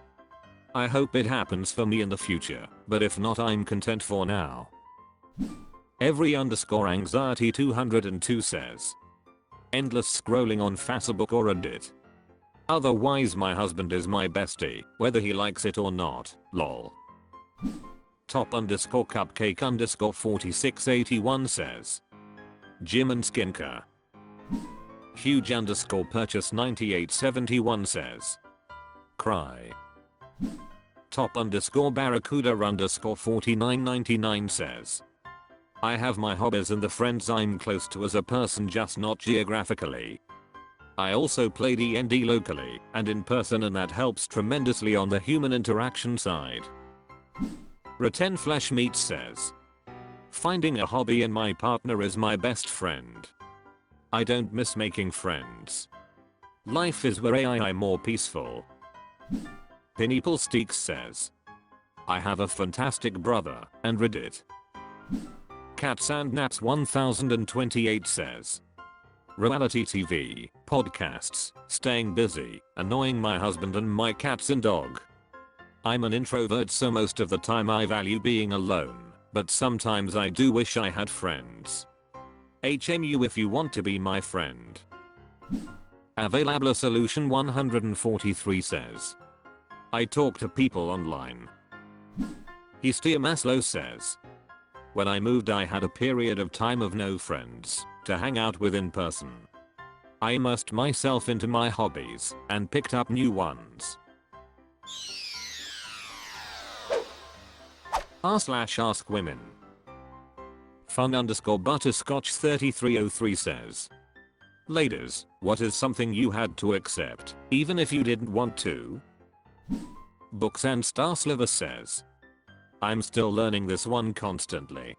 A: I hope it happens for me in the future, but if not, I'm content for now. Every_anxiety 202 says, endless scrolling on Facebook or Reddit. Otherwise my husband is my bestie, whether he likes it or not, lol. Top_cupcake_4681 says, gym and skincare. Huge_purchase 9871 says, cry. Top_barracuda_4999 says, I have my hobbies and the friends I'm close to as a person, just not geographically. I also play D&D locally and in person, and that helps tremendously on the human interaction side. Reten Flesh Meat says, finding a hobby in my partner is my best friend. I don't miss making friends. Life is where AI more peaceful. Pineapple Steaks says, I have a fantastic brother, and Reddit. Cats and Naps 1028 says, reality TV, podcasts, staying busy, annoying my husband and my cats and dog. I'm an introvert, so most of the time I value being alone, but sometimes I do wish I had friends. HMU if you want to be my friend. Available Solution 143 says, I talk to people online. Histia Maslow says, when I moved I had a period of time of no friends to hang out with in person. I immersed myself into my hobbies and picked up new ones. r/AskWomen. Fun_butterscotch 3303 says, ladies, what is something you had to accept, even if you didn't want to? Books and Starsliver says, I'm still learning this one constantly.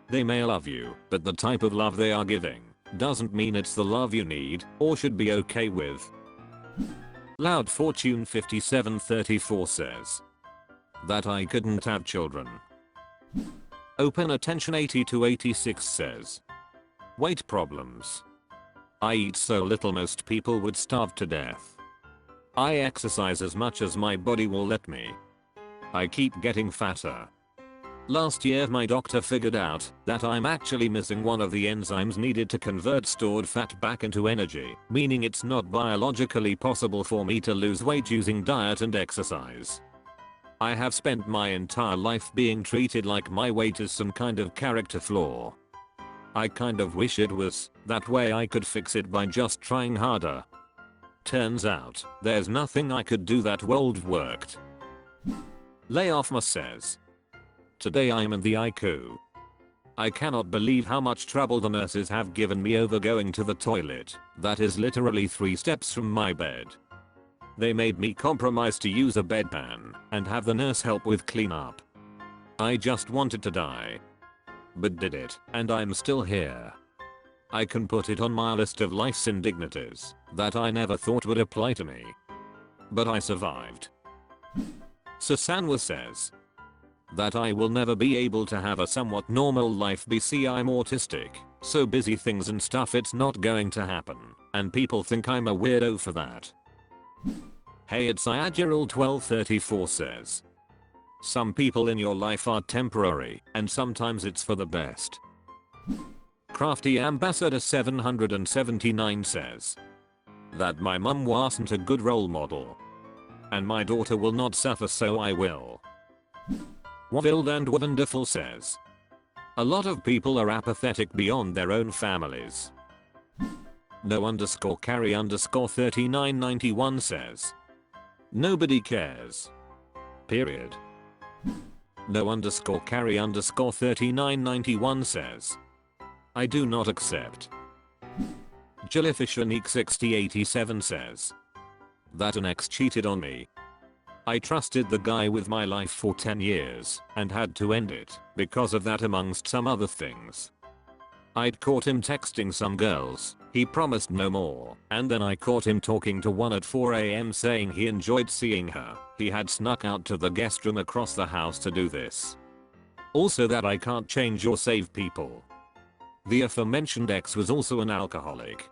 A: They may love you, but the type of love they are giving doesn't mean it's the love you need or should be okay with. Loud Fortune 5734 says, that I couldn't have children. Open Attention 8286 says, weight problems. I eat so little most people would starve to death. I exercise as much as my body will let me. I keep getting fatter. Last year my doctor figured out that I'm actually missing one of the enzymes needed to convert stored fat back into energy, meaning it's not biologically possible for me to lose weight using diet and exercise. I have spent my entire life being treated like my weight is some kind of character flaw. I kind of wish it was, that way I could fix it by just trying harder. Turns out, there's nothing I could do that would worked. Layoffma says, today I'm in the ICU. I cannot believe how much trouble the nurses have given me over going to the toilet, that is literally 3 steps from my bed. They made me compromise to use a bedpan and have the nurse help with cleanup. I just wanted to die. But did it, and I'm still here. I can put it on my list of life's indignities that I never thought would apply to me. But I survived. Susanwa says, that I will never be able to have a somewhat normal life. BC I'm autistic, so busy things and stuff it's not going to happen, and people think I'm a weirdo for that. Hey, it's Iageral 1234 says, some people in your life are temporary and sometimes it's for the best. Crafty Ambassador 779 says, that my mum wasn't a good role model. And my daughter will not suffer, so I will. Wild and Wonderful says, a lot of people are apathetic beyond their own families. No_carry_3991 says, nobody cares. Period. No_carry_3991 says, I do not accept. Jellyfish Unique 6087 says, that an ex cheated on me. I trusted the guy with my life for 10 years and had to end it because of that, amongst some other things. I'd caught him texting some girls, he promised no more, and then I caught him talking to one at 4 AM saying he enjoyed seeing her. He had snuck out to the guest room across the house to do this. Also that I can't change or save people. The aforementioned ex was also an alcoholic.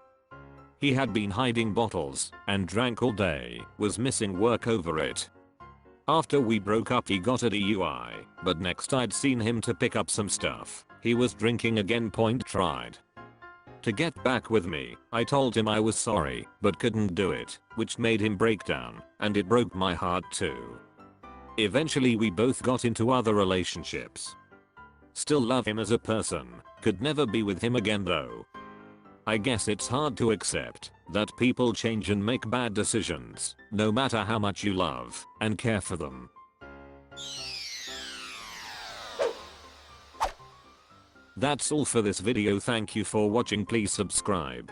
A: He had been hiding bottles and drank all day, was missing work over it. After we broke up he got a DUI, but next I'd seen him to pick up some stuff. He was drinking again. Tried to get back with me. I told him I was sorry, but couldn't do it, which made him break down, and it broke my heart too. Eventually we both got into other relationships. Still love him as a person, could never be with him again though. I guess it's hard to accept that people change and make bad decisions, no matter how much you love and care for them. That's all for this video. Thank you for watching. Please subscribe.